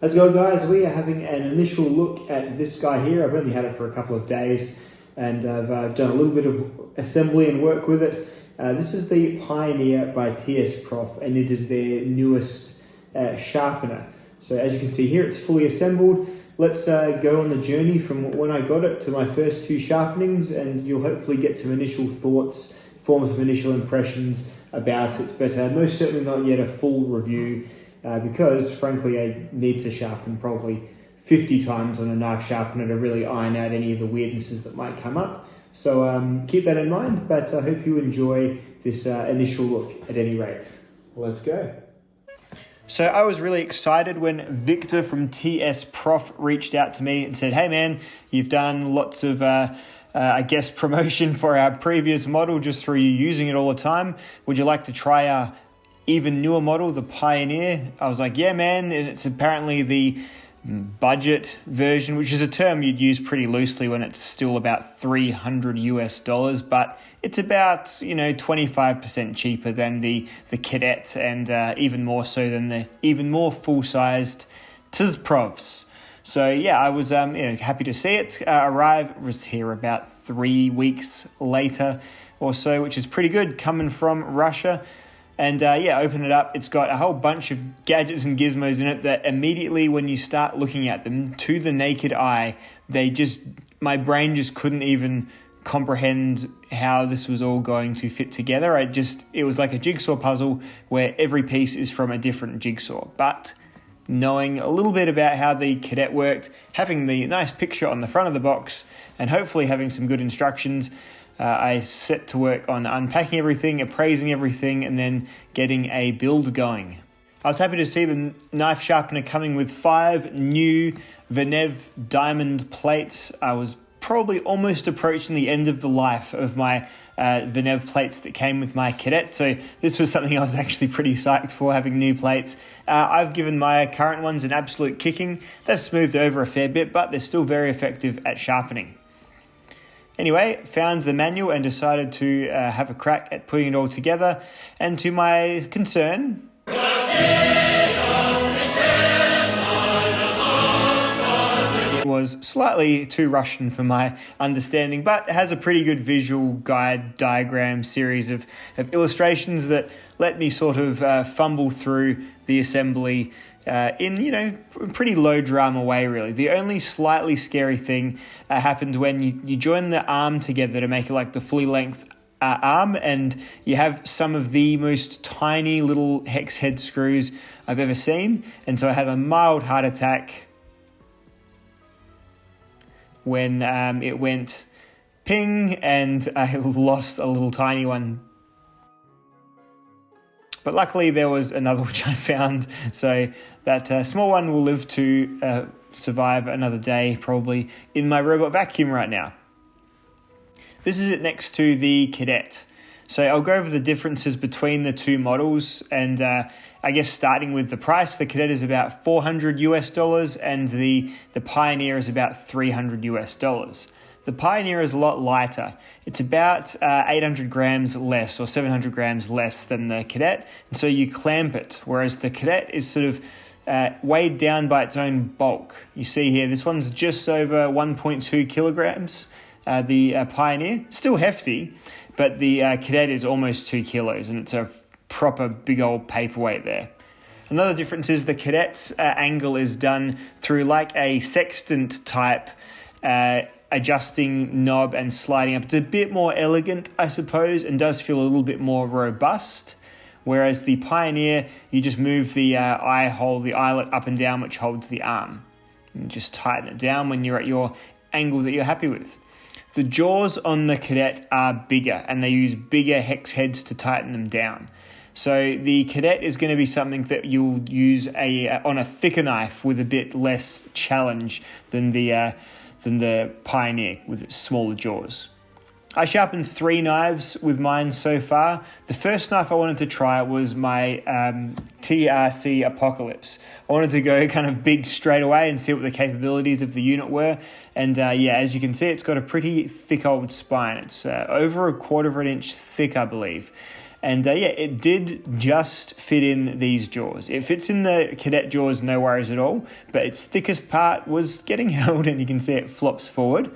How's it going, guys? We are having an initial look at this guy here. I've only had it for a couple of days and I've done a little bit of assembly and work with it. This is the Pioneer by TSProf and it is their newest sharpener. So as you can see here, it's fully assembled. Let's go on the journey from when I got it to my first few sharpenings, and you'll hopefully get some initial thoughts, form some initial impressions about it, but most certainly not yet a full review. Because frankly I need to sharpen probably 50 times on a knife sharpener to really iron out any of the weirdnesses that might come up. So keep that in mind, but I hope you enjoy this initial look at any rate. Let's go. So I was really excited when Victor from TSProf reached out to me and said, hey man, you've done lots of I guess promotion for our previous model just through you using it all the time. Would you like to try our even newer model, the Pioneer? I was like, yeah, man. And it's apparently the budget version, which is a term you'd use pretty loosely when it's still about $300 but it's about 25% cheaper than the Cadet, and even more so than the even more full-sized TSProfs. So yeah, I was happy to see it arrive. It was here about 3 weeks later or so, which is pretty good coming from Russia. And open it up. It's got a whole bunch of gadgets and gizmos in it that immediately when you start looking at them to the naked eye, my brain just couldn't even comprehend how this was all going to fit together. It was like a jigsaw puzzle where every piece is from a different jigsaw. But knowing a little bit about how the Cadet worked, having the nice picture on the front of the box, and hopefully having some good instructions, I set to work on unpacking everything, appraising everything, and then getting a build going. I was happy to see the knife sharpener coming with 5 new Venev diamond plates. I was probably almost approaching the end of the life of my Venev plates that came with my Cadet, so this was something I was actually pretty psyched for, having new plates. I've given my current ones an absolute kicking. They've smoothed over a fair bit, but they're still very effective at sharpening. Anyway, found the manual and decided to have a crack at putting it all together. And to my concern, it was slightly too Russian for my understanding, but it has a pretty good visual guide diagram series of illustrations that let me sort of fumble through the assembly in pretty low drama way, really. The only slightly scary thing happened when you join the arm together to make it like the fully length arm, and you have some of the most tiny little hex head screws I've ever seen, and so I had a mild heart attack when it went ping and I lost a little tiny one. But luckily there was another which I found, so that small one will live to survive another day probably in my robot vacuum right now. This is it next to the Cadet. So I'll go over the differences between the two models, and I guess starting with the price, the Cadet is about $400 and the Pioneer is about $300. The Pioneer is a lot lighter. It's about 800 grams less or 700 grams less than the Cadet, and so you clamp it, whereas the Cadet is sort of weighed down by its own bulk. You see here, this one's just over 1.2 kilograms. The Pioneer, still hefty, but the Cadet is almost 2 kilos, and it's a proper big old paperweight there. Another difference is the Cadet's angle is done through like a sextant type adjusting knob and sliding up. It's a bit more elegant, I suppose, and does feel a little bit more robust. Whereas the Pioneer, you just move the eye hole, the eyelet up and down, which holds the arm. And just tighten it down when you're at your angle that you're happy with. The jaws on the Cadet are bigger, and they use bigger hex heads to tighten them down. So the Cadet is going to be something that you'll use on a thicker knife with a bit less challenge than the Pioneer with its smaller jaws. I sharpened 3 knives with mine so far. The first knife I wanted to try was my TRC Apocalypse. I wanted to go kind of big straight away and see what the capabilities of the unit were. And as you can see, it's got a pretty thick old spine. It's over 1/4 of an inch thick, I believe. And yeah, it did just fit in these jaws. It fits in the cadet jaws, no worries at all, but its thickest part was getting held, and you can see it flops forward.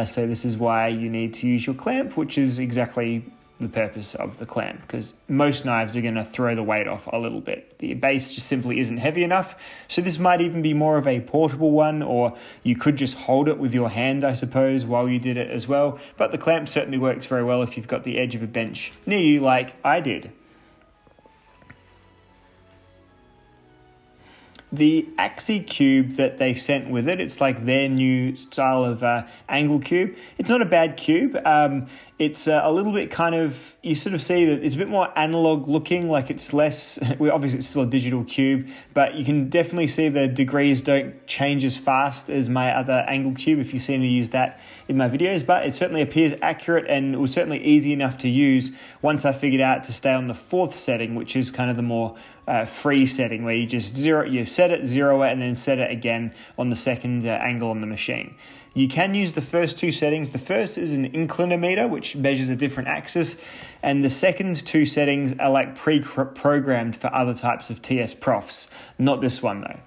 So this is why you need to use your clamp, which is exactly the purpose of the clamp, because most knives are going to throw the weight off a little bit. The base just simply isn't heavy enough, so this might even be more of a portable one, or you could just hold it with your hand, I suppose, while you did it as well. But the clamp certainly works very well if you've got the edge of a bench near you like I did. The Axi cube that they sent with it, it's like their new style of angle cube. It's not a bad cube. It's a little bit kind of, you sort of see that it's a bit more analog looking, like it's less, obviously it's still a digital cube, but you can definitely see the degrees don't change as fast as my other angle cube if you see me use that in my videos, but it certainly appears accurate, and it was certainly easy enough to use once I figured out to stay on the 4th setting, which is kind of the more free setting, where you just set it, zero it, and then set it again on the second angle on the machine. You can use the first 2 settings. The first is an inclinometer, which measures a different axis, and the second 2 settings are like pre-programmed for other types of TSProfs. Not this one though.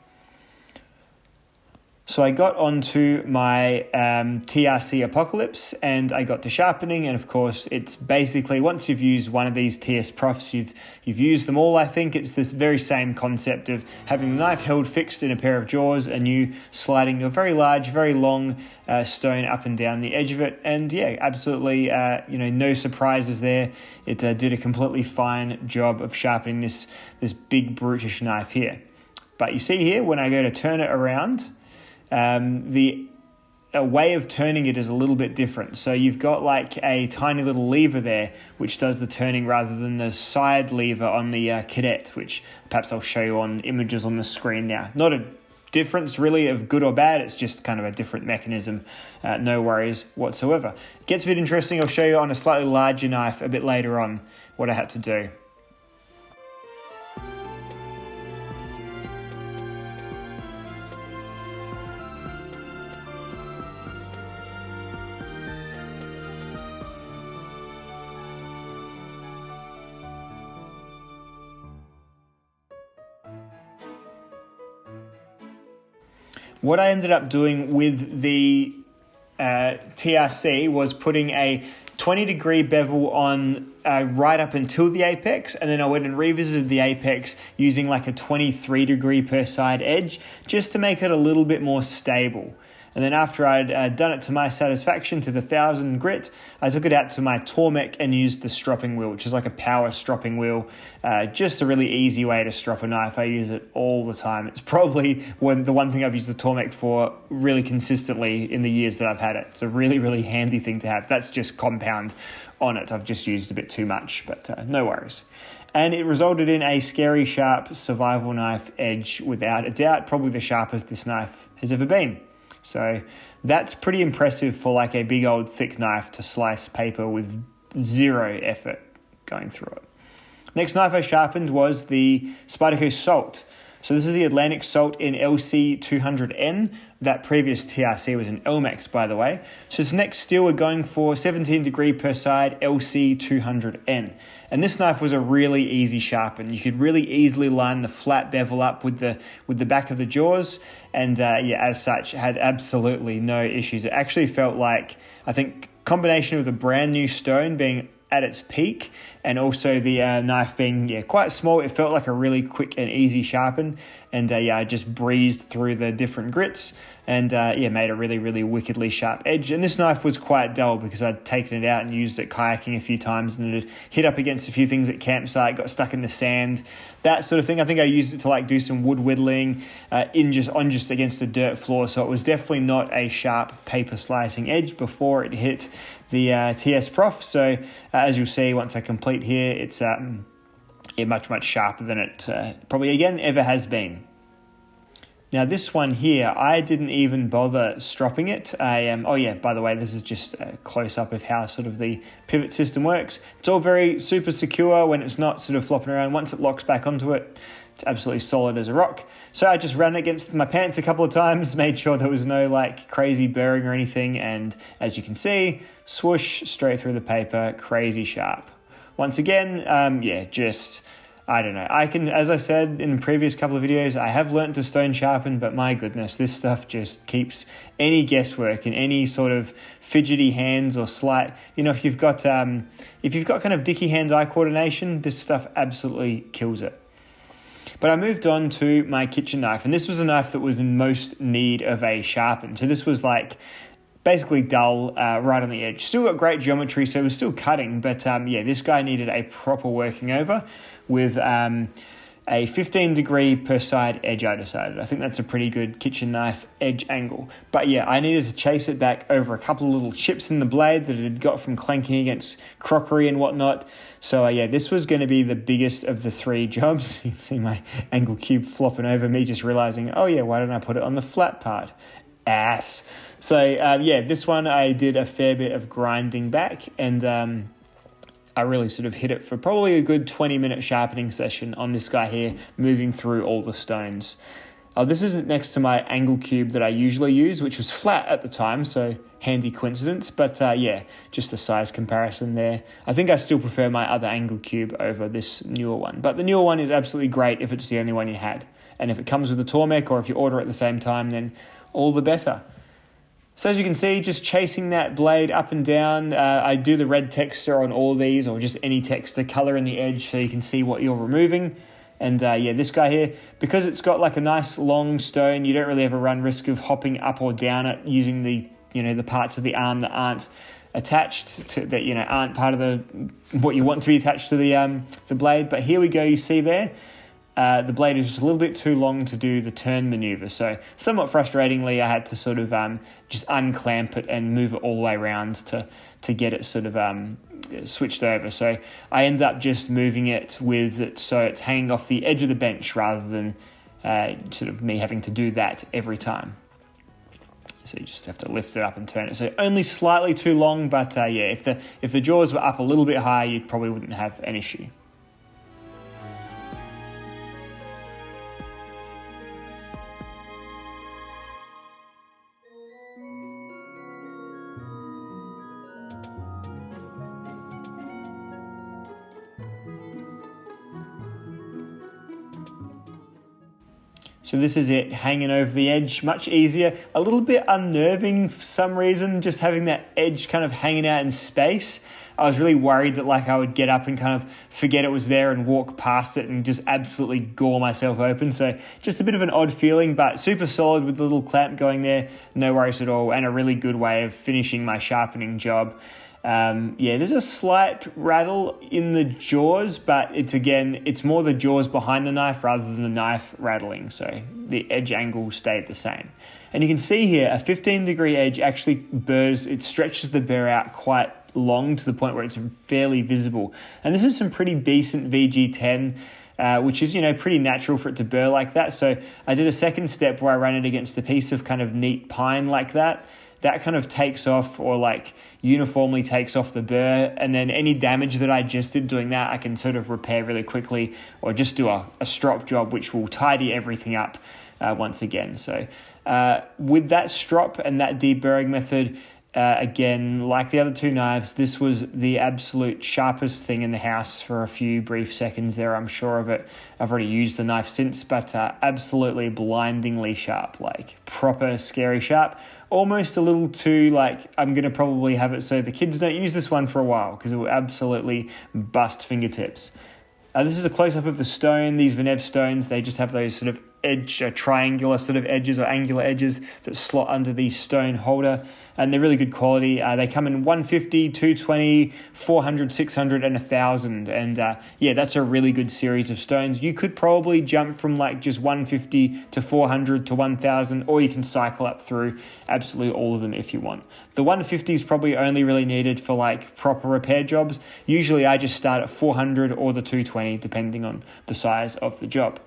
So I got onto my TRC Apocalypse, and I got to sharpening, and of course it's basically, once you've used one of these TSProfs, you've used them all. I think it's this very same concept of having the knife held fixed in a pair of jaws and you sliding a very large, very long stone up and down the edge of it. And yeah, absolutely no surprises there. It did a completely fine job of sharpening this big brutish knife here. But you see here, when I go to turn it around, the way of turning it is a little bit different. So you've got like a tiny little lever there which does the turning, rather than the side lever on the Cadet, which perhaps I'll show you on images on the screen now. Not a difference really of good or bad, it's just kind of a different mechanism. No worries whatsoever. It gets a bit interesting. I'll show you on a slightly larger knife a bit later on what I had to do. What I ended up doing with the TRC was putting a 20-degree bevel on right up until the apex, and then I went and revisited the apex using like a 23-degree per side edge, just to make it a little bit more stable. And then after I'd done it to my satisfaction to the 1000 grit, I took it out to my Tormek and used the stropping wheel, which is like a power stropping wheel. Just a really easy way to strop a knife. I use it all the time. It's probably the one thing I've used the Tormek for really consistently in the years that I've had it. It's a really, really handy thing to have. That's just compound on it. I've just used a bit too much, but no worries. And it resulted in a scary sharp survival knife edge, without a doubt, probably the sharpest this knife has ever been. So that's pretty impressive for like a big old thick knife to slice paper with zero effort going through it. Next knife I sharpened was the Spyderco Salt. So this is the Atlantic Salt in LC200N. That previous TRC was an Elmex, by the way. So this next steel we're going for 17 degree per side LC200N. And this knife was a really easy sharpen. You could really easily line the flat bevel up with the back of the jaws, and as such, had absolutely no issues. It actually felt like, I think, combination of the brand new stone being at its peak and also the knife being quite small, it felt like a really quick and easy sharpen. And I just breezed through the different grits and made a really, really wickedly sharp edge. And this knife was quite dull because I'd taken it out and used it kayaking a few times, and it had hit up against a few things at campsite, got stuck in the sand, that sort of thing. I think I used it to like do some wood whittling just against a dirt floor. So it was definitely not a sharp paper slicing edge before it hit the TSProf. So as you'll see once I complete here, it's much, much sharper than it probably again ever has been. Now this one here, I didn't even bother stropping it. By the way, this is just a close-up of how sort of the pivot system works. It's all very super secure when it's not sort of flopping around. Once it locks back onto it, it's absolutely solid as a rock. So I just ran it against my pants a couple of times, made sure there was no like crazy burring or anything, and as you can see, swoosh straight through the paper, crazy sharp. once again, I don't know. As I said in the previous couple of videos, I have learnt to stone sharpen, but my goodness, this stuff just keeps any guesswork and any sort of fidgety hands or slight, if you've got kind of dicky hand-eye coordination, this stuff absolutely kills it. But I moved on to my kitchen knife, and this was a knife that was in most need of a sharpen. So this was like basically dull, right on the edge. Still got great geometry, so it was still cutting, but this guy needed a proper working over with a 15 degree per side edge, I decided. I think that's a pretty good kitchen knife edge angle. But yeah, I needed to chase it back over a couple of little chips in the blade that it had got from clanking against crockery and whatnot. So this was going to be the biggest of the three jobs. You can see my angle cube flopping over me, just realizing, why didn't I put it on the flat part? Ass. So this one I did a fair bit of grinding back, and I really sort of hit it for probably a good 20-minute sharpening session on this guy here, moving through all the stones. This isn't next to my angle cube that I usually use, which was flat at the time, so handy coincidence. But just the size comparison there. I think I still prefer my other angle cube over this newer one. But the newer one is absolutely great if it's the only one you had. And if it comes with a Tormek, or if you order at the same time, then all the better. So as you can see, just chasing that blade up and down. I do the red texture on all of these, or just any texture color in the edge, so you can see what you're removing. And this guy here, because it's got like a nice long stone, you don't really ever run risk of hopping up or down it using the parts of the arm that aren't attached to that, aren't part of what you want to be attached to the blade. But here we go, you see there. The blade is just a little bit too long to do the turn maneuver. So somewhat frustratingly, I had to sort of just unclamp it and move it all the way around to get it sort of switched over. So I end up just moving it with it so it's hanging off the edge of the bench rather than sort of me having to do that every time. So you just have to lift it up and turn it. So only slightly too long, but if the jaws were up a little bit higher, you probably wouldn't have an issue. So this is it, hanging over the edge, much easier, a little bit unnerving for some reason, just having that edge kind of hanging out in space. I was really worried that I would get up and kind of forget it was there and walk past it and just absolutely gore myself open. So just a bit of an odd feeling, but super solid with the little clamp going there, no worries at all, and a really good way of finishing my sharpening job. There's a slight rattle in the jaws, but it's more the jaws behind the knife rather than the knife rattling. So the edge angle stayed the same. And you can see here, a 15 degree edge actually it stretches the burr out quite long to the point where it's fairly visible. And this is some pretty decent VG10, which is, pretty natural for it to burr like that. So I did a second step where I ran it against a piece of kind of neat pine like that. That kind of takes off, or uniformly takes off the burr, and then any damage that I just did doing that I can sort of repair really quickly, or just do a strop job which will tidy everything up once again. So with that strop and that deburring method, again, like the other two knives, this was the absolute sharpest thing in the house for a few brief seconds there, I'm sure of it. I've already used the knife since, but absolutely blindingly sharp, proper scary sharp. Almost a little too, I'm going to probably have it so the kids don't use this one for a while, because it will absolutely bust fingertips. This is a close-up of the stone. These Venev stones, they just have those sort of triangular sort of edges or angular edges that slot under the stone holder. And they're really good quality. They come in 150, 220, 400, 600, and 1,000. And that's a really good series of stones. You could probably jump from just 150 to 400 to 1,000, or you can cycle up through absolutely all of them if you want. The 150 is probably only really needed for proper repair jobs. Usually I just start at 400 or the 220, depending on the size of the job.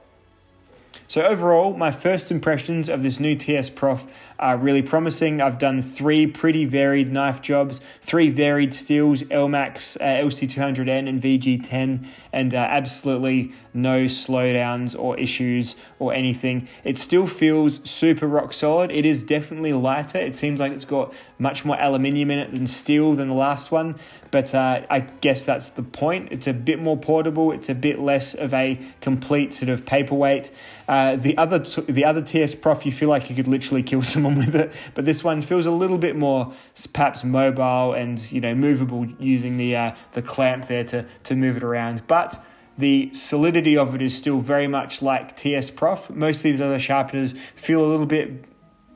So overall, my first impressions of this new TSProf are really promising. I've done 3 pretty varied knife jobs, 3 varied steels, LMAX, LC200N and VG10, and absolutely no slowdowns or issues or anything. It still feels super rock solid. It is definitely lighter. It seems like it's got much more aluminium in it than steel than the last one, but I guess that's the point. It's a bit more portable. It's a bit less of a complete sort of paperweight. The other TSProf, you feel like you could literally kill someone with it, but this one feels a little bit more perhaps mobile and movable, using the clamp there to move it around. But the solidity of it is still very much like TSProf. Most of these other sharpeners feel a little bit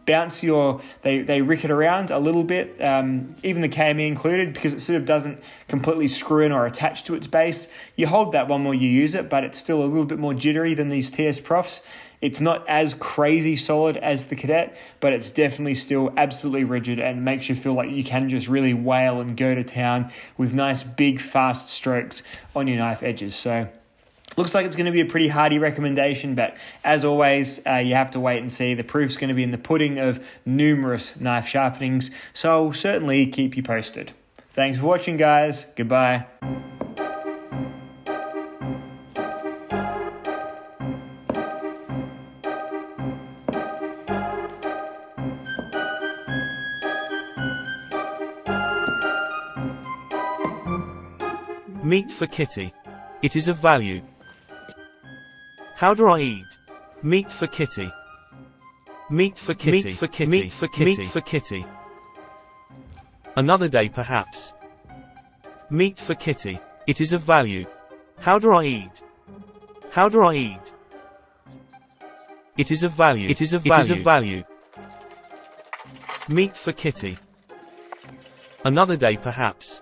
bouncy, or they rick it around a little bit, even the KME included, because it sort of doesn't completely screw in or attach to its base. You hold that one while you use it, but it's still a little bit more jittery than these TSProfs. It's not as crazy solid as the Cadet, but it's definitely still absolutely rigid and makes you feel like you can just really wail and go to town with nice big fast strokes on your knife edges. So looks like it's going to be a pretty hardy recommendation, but as always, you have to wait and see. The proof's going to be in the pudding of numerous knife sharpenings, so I'll certainly keep you posted. Thanks for watching, guys. Goodbye. Meat for kitty. It is of value. How do I eat? Meat for kitty. Meat for kitty. Meat for kitty. Meat for kitty. Meat for kitty. Another day perhaps. Meat for kitty. It is of value. How do I eat? How do I eat? It is of value. It is of value. It is of value. Meat for kitty. Another day perhaps.